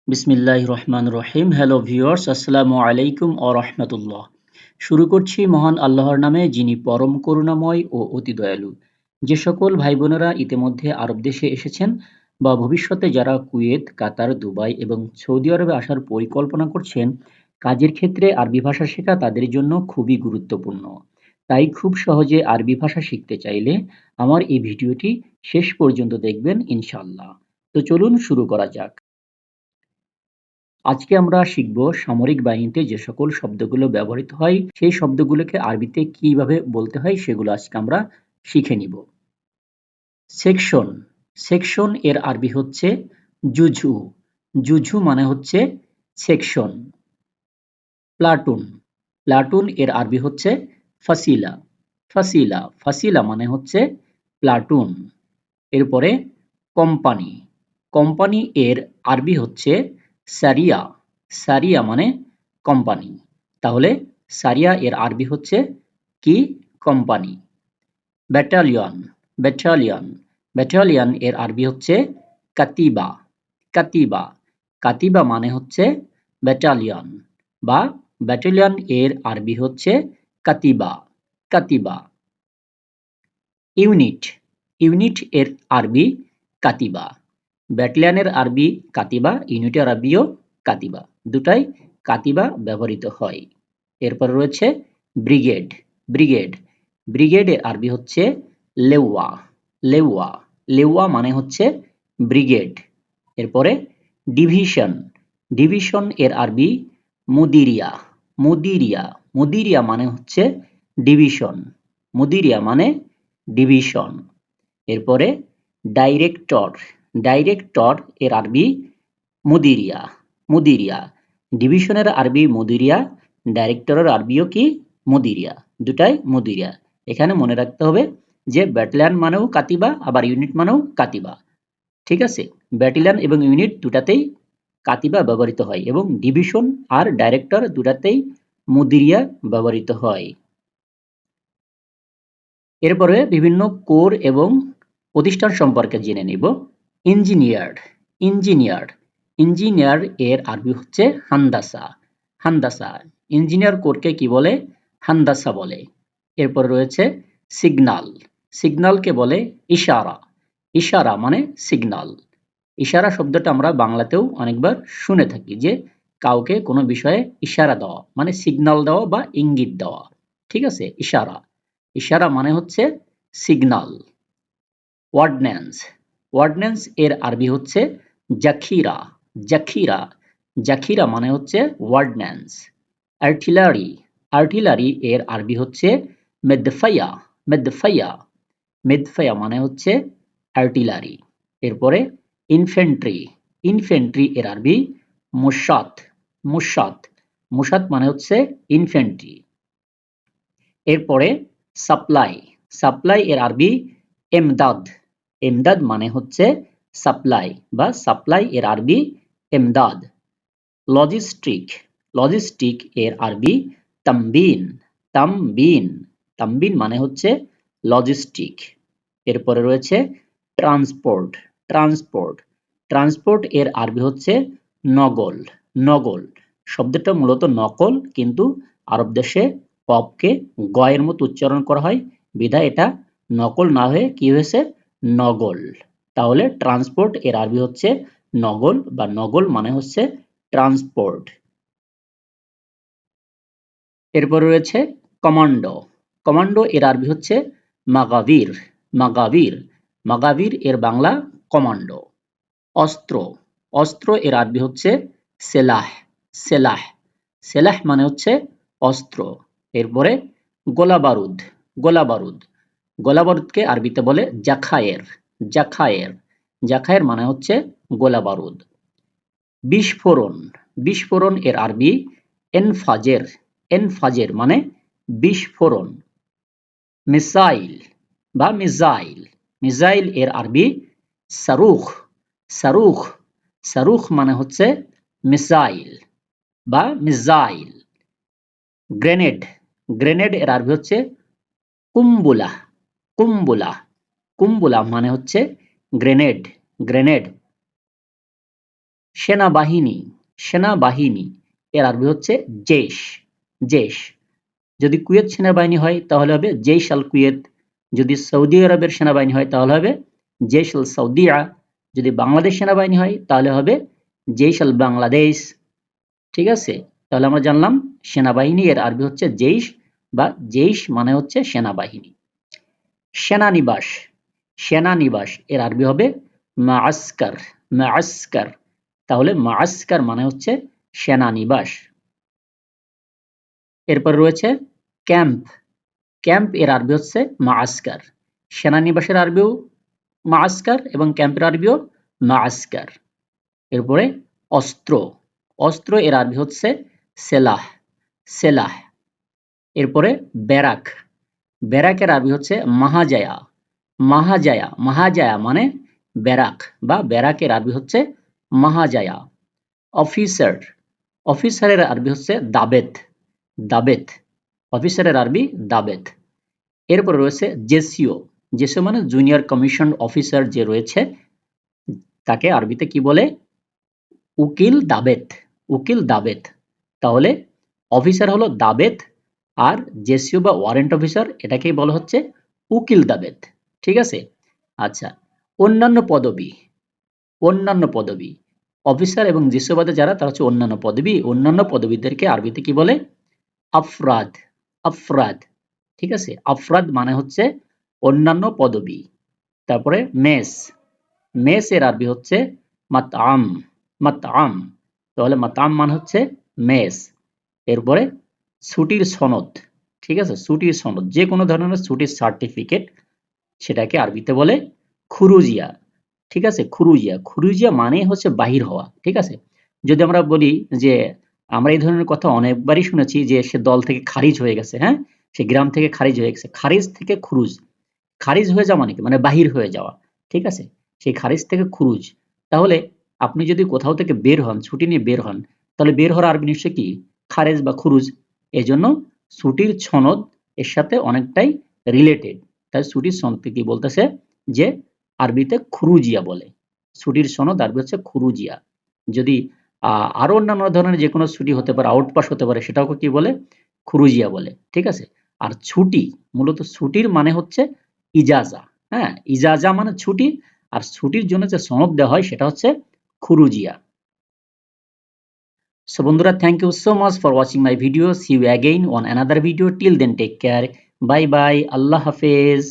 বিসমিল্লাহির রহমানির রহিম। Hello viewers, আসসালামু আলাইকুম ওয়া রাহমাতুল্লাহ। শুরু করছি মহান আল্লাহর নামে, যিনি পরম করুণাময় ও অতি দয়ালু। যে সকল ভাই বোনেরা ইতিমধ্যে আরব দেশে এসেছেন বা ভবিষ্যতে যারা কুয়েত, কাতার, দুবাই এবং সৌদি আরবে আসার পরিকল্পনা করছেন, কাজের ক্ষেত্রে আরবি ভাষা শেখা তাদের জন্য খুবই গুরুত্বপূর্ণ। তাই খুব সহজে আরবি ভাষা শিখতে চাইলে আমার এই ভিডিওটি শেষ পর্যন্ত দেখবেন ইনশাআল্লাহ। তো চলুন শুরু করা যাক। আজকে আমরা শিখব সামরিক বাহিনীতে যে সকল শব্দগুলো ব্যবহৃত হয় সেই শব্দগুলোকে আরবিতে কিভাবে বলতে হয় সেগুলো আজকে আমরা শিখে নিব। সেকশন। সেকশন এর আরবি হচ্ছে জুজু। জুজু মানে হচ্ছে সেকশন। প্লাটুন। প্লাটুন এর আরবি হচ্ছে ফাসিলা। ফাসিলা। ফাসিলা মানে হচ্ছে প্লাটুন। এরপরে কোম্পানি। কোম্পানি এর আরবি হচ্ছে সারিয়া। সারিয়া মানে কোম্পানি। তাহলে সারিয়া এর আরবি হচ্ছে কি? কোম্পানি। ব্যাটালিয়ন। ব্যাটালিয়ন। ব্যাটালিয়ন এর আরবি হচ্ছে কাতিবা। কাতিবা। কাতিবা মানে হচ্ছে ব্যাটালিয়ন বা ব্যাটালিয়ন এর আরবি হচ্ছে কাতিবা। কাতিবা। ইউনিট। ইউনিট এর আরবি কাতিবা। ব্যাটালিয়নের আরবি কাতিবা, ইউনিটের আরবিও কাতিবা। দুটাই কাতিবা ব্যবহৃত হয়। এরপর রয়েছে ব্রিগেড। ব্রিগেড। ব্রিগেডের আরবি হচ্ছে লেওয়া। লেওয়া। লেওয়া মানে হচ্ছে ব্রিগেড। এরপরে ডিভিশন। ডিভিশন এর আরবি মুদিরিয়া। মুদিরিয়া। মুদিরিয়া মানে হচ্ছে ডিভিশন। মুদিরিয়া মানে ডিভিশন। এরপরে ডাইরেক্টর। ডাইরেক্টর এর আরবি মুদিরিয়া। মুদিরিয়া। ডিভিশনের আরবি মুদিরিয়া, ডাইরেক্টরের আরবিও কি? মুদিরিয়া। দুটাই মুদিরিয়া। এখানে মনে রাখতে হবে যে ব্যাটালিয়ন মানেও কাতিবা, আবার ইউনিট মানেও কাতিবা। ঠিক আছে? ব্যাটালিয়ন এবং ইউনিট দুটাতেই কাতিবা ব্যবহৃত হয় এবং ডিভিশন আর ডাইরেক্টর দুটাতেই মুদিরিয়া ব্যবহৃত হয়। এরপরে বিভিন্ন কোর এবং প্রতিষ্ঠান সম্পর্কে জেনে নিব। ইঞ্জিনিয়ার। ইঞ্জিনিয়ার। ইঞ্জিনিয়ার এর আরবি হচ্ছে হান্দাসা। হান্দাসা। ইঞ্জিনিয়ার কোরকে কি বলে? হান্দাসা বলে। এরপর রয়েছে সিগনাল। সিগনালকে বলে ইশারা। ইশারা মানে সিগনাল। ইশারা শব্দটা আমরা বাংলাতেও অনেকবার শুনে থাকি, যে কাউকে কোনো বিষয়ে ইশারা দেওয়া মানে সিগনাল দেওয়া বা ইঙ্গিত দেওয়া। ঠিক আছে? ইশারা। ইশারা মানে হচ্ছে সিগনাল। ওয়ার্ডন্যান্স। ওয়ার্ডন্যান্স এর আরবি হচ্ছে জাখিরা। জাখিরা। জাখিরা মানে হচ্ছে ওয়ার্ডন্যান্স। আর্টিলারি। আর্টিলারি এর আরবি হচ্ছে মেদফায়া। মেদফায়া। মেদফায়া মানে হচ্ছে আর্টিলারি। এরপরে ইনফ্যান্ট্রি। ইনফ্যান্ট্রি এর আরবি মুশাত। মুশাত। মুশাত মানে হচ্ছে ইনফ্যান্ট্রি। এরপরে সাপ্লাই। সাপ্লাই এর আরবি এমদাদ। এমদাদ মানে হচ্ছে সাপ্লাই বা সাপ্লাই এর আরবি এমদাদ। লজিস্টিক। লজিস্টিক এর আরবি তামবিন। তামবিন। তামবিন মানে হচ্ছে লজিস্টিক। এরপরে রয়েছে ট্রান্সপোর্ট। ট্রান্সপোর্ট। ট্রান্সপোর্ট এর আরবি হচ্ছে নগল। নগল শব্দটা মূলত নকল, কিন্তু আরব দেশে কফকে গয়ের মতো উচ্চারণ করা হয়, বিধায় এটা নকল না হয়ে কি হয়েছে? নগল। তাহলে ট্রান্সপোর্ট এর আরবি হচ্ছে নগল বা নগল মানে হচ্ছে ট্রান্সপোর্ট। এরপর রয়েছে কমান্ডো। কমান্ডো এর আরবি হচ্ছে মাগাভির। মাগাভির। মাগাভির এর বাংলা কমান্ডো। অস্ত্র। অস্ত্র এর আরবি হচ্ছে সেলাহ। সেলাহ। সেলাহ মানে হচ্ছে অস্ত্র। এরপরে গোলা বারুদ। গোলা বারুদ। গোলা বারুদকে আরবিতে বলে জাখায়ের। জাখায়ের। জাখায়ের মানে হচ্ছে গোলা বারুদ। বিস্ফোরণ। বিস্ফোরণ এর আরবি এনফাজের। এনফাজের মানে বিস্ফোরণ। মিসাইল বা মিসাইল। মিসাইল এর আরবি সারুখ। সারুখ। সারুখ মানে হচ্ছে মিসাইল বা মিসাইল। গ্রেনেড। গ্রেনেড এর আরবি হচ্ছে কুম্বুলা। কুম্বুলা। কুম্বুলা মানে হচ্ছে গ্রেনেড। গ্রেনেড। সেনাবাহিনী, সেনাবাহিনী এর আরবি হচ্ছে জেশ, জেশ। যদি কুয়েত সেনাবাহিনী হয় তাহলে হবে জেশ আল কুয়েত, যদি সৌদি আরবের সেনাবাহিনী হয় তাহলে হবে জেশ আল সৌদিয়া, যদি বাংলাদেশ সেনাবাহিনী হয় তাহলে হবে জেশ আল বাংলাদেশ। ঠিক আছে, তাহলে আমরা জানলাম সেনাবাহিনী এর আরবি হচ্ছে জেশ বা জেশ মানে হচ্ছে সেনাবাহিনী। সেনানিবাস, সেনানিবাস এর আরবি হবে মাআস্কার, মাআস্কার। তাহলে মাআস্কার মানে হচ্ছে সেনানিবাস। এরপর রয়েছে ক্যাম্প, ক্যাম্প এর আরবি হচ্ছে মাআস্কার। সেনানিবাসের আরবিও মাআস্কার এবং ক্যাম্পের আরবিও মাআস্কার। এরপরে অস্ত্র, অস্ত্র এর আরবি হচ্ছে সেলাহ, সেলাহ। এরপরে ব্যারাক, ব্যারাকের আরবি হচ্ছে মাহাজায়া, মাহাজায়া, মাহাজায়া মানে ব্যারাক বা ব্যারাকের আরবি হচ্ছে মাহাজায়া। অফিসার, অফিসারের আরবি হচ্ছে দাবেত, দাবেত। অফিসারের আরবি দাবেত। এরপর রয়েছে জেসিও, জেসিও মানে জুনিয়র কমিশন অফিসার যে রয়েছে তাকে আরবিতে কি বলে? উকিল দাবেত, উকিল দাবেত। তাহলে অফিসার হলো দাবেত আর জেসিও বা ওয়ারেন্ট অফিসার এটাকেই বলা হচ্ছে উকিল দাবেত। ঠিক আছে, আচ্ছা। অন্যান্য পদবি, অন্যান্য পদবি অফিসার এবং জেসিও বাদে যারা তারা হচ্ছে অন্যান্য পদবি, অন্যান্য পদবীদেরকে আরবিতে কি বলে? আফরাদ, আফরাদ। ঠিক আছে, আফরাদ মানে হচ্ছে অন্যান্য পদবি। তারপরে মেস, মেস এর আরবি হচ্ছে মাতআম, মাতআম। তাহলে মাতআম মানে হচ্ছে মেস। এরপরে ছুটির সনদ, ঠিক আছে, ছুটির সনদ যে কোনো ধরনের ছুটির সার্টিফিকেট সেটাকে আরবিতে বলে খুরুজিয়া। ঠিক আছে, খুরুজিয়া, খুরুজিয়া মানে হচ্ছে বাহির হওয়া। ঠিক আছে, যদি আমরা বলি যে আমরা এই ধরনের কথা অনেকবারই শুনেছি যে সে দল থেকে খারিজ হয়ে গেছে, হ্যাঁ, সে গ্রাম থেকে খারিজ হয়ে গেছে, খারিজ থেকে খুরুজ, খারিজ হয়ে যাওয়া মানে কি, মানে বাহির হয়ে যাওয়া। ঠিক আছে, সেই খারিজ থেকে খুরুজ। তাহলে আপনি যদি কোথাও থেকে বের হন, ছুটি নিয়ে বের হন, তাহলে বের হওয়ার আরবি নিশ্চয় কি? খারেজ বা খুরুজ। এজন্য ছুটির সনদ এর সাথে অনেকটাই রিলেটেড। তাই ছুটির সনদকে কি বলতেছে? যে আরবিতে খুরুজিয়া বলে। ছুটির সনদ আরবি হচ্ছে খুরুজিয়া। যদি আরো অন্যান্য ধরনের যে কোনো ছুটি হতে পারে, আউটপাস হতে পারে, সেটাকে কি বলে? খুরুজিয়া বলে। ঠিক আছে, আর ছুটি, মূলত ছুটির মানে হচ্ছে ইজাজা। হ্যাঁ, ইজাজা মানে ছুটি, আর ছুটির জন্য যে সনদ দেওয়া হয় সেটা হচ্ছে খুরুজিয়া। সো বন্ধুরা, thank you so much for watching my video. See you again on another video. Till then take care, bye bye, আল্লাহ হাফেজ।